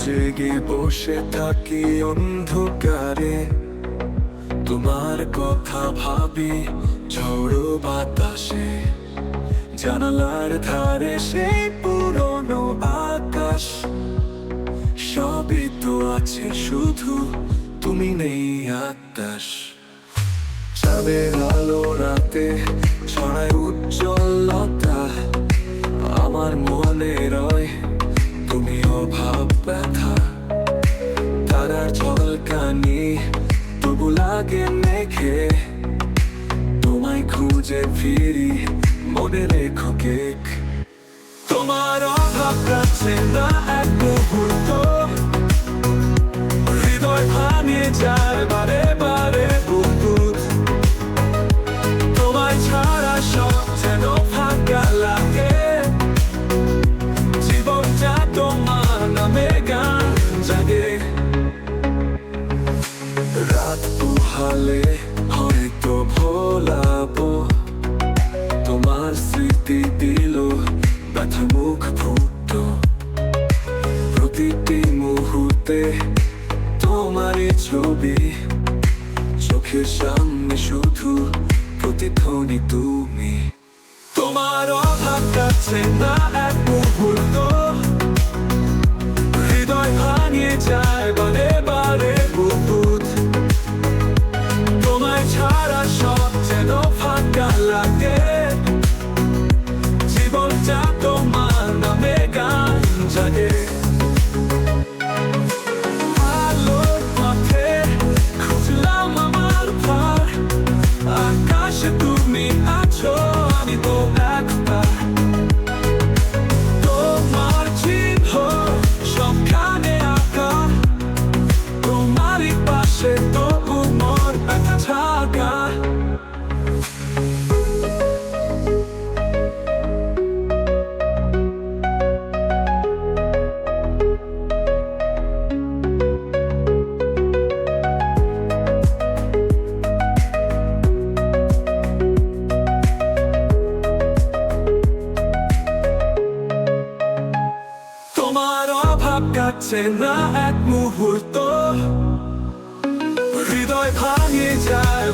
জেগে বসে থাকি অন্ধকারে, তোমার কথা ভাবি ঝড়ো বাতাসে। জানালার ধারে সেই পুরনো আকাশ, সবই তো আছে, শুধু তুমি নেই আকাশ। চাঁদের আলো রাতে ছড়ায় উজ্জ্বলতা, আমার মনে রয় তুমি অভাব ব্যথা। তারার ঝলকানি তবু লাগে মেঘে, তোমায় খুঁজে ফিরি মনে রেখো কেক। তোমার অভাব কাছে না এক মুহূর্ত, হৃদয় ভাঙে যায় বারে বারে বুকুত। তোমায় ছাড়া সব যেন ফাঁকা লাগে, জীবনটা তোমার নামে গান জাগে। রাত পোহালে হয়তো ভোলাবো, তোমার স্মৃতি দিল ব্যথা মুখ ফুটো। প্রতিটি মুহূর্তে তোমারই ছবি, চোখের সামনে শুধু প্রতিধ্বনি তুমি। তোমার অভাব কাছে না এক মুহূর্ত, হৃদয় ভাঙিয়ে যায় বারে বারে বুকুত। তোমায় ছাড়া সব যেন ফাঁকা লাগে, জীবনটা তোমার নামে গান জাগে। আলোর পথে খুঁজলাম আমার পার, আকাশে তুমি আছো, আমি তো একবার। তোমার চিহ্ন সবখানে আঁকা, তোমারই পাশে তবু মন ব্যথা থাকা। তোমার অভাব কাটছে না এক মুহূর্ত, হৃদয় ভাঙে যায়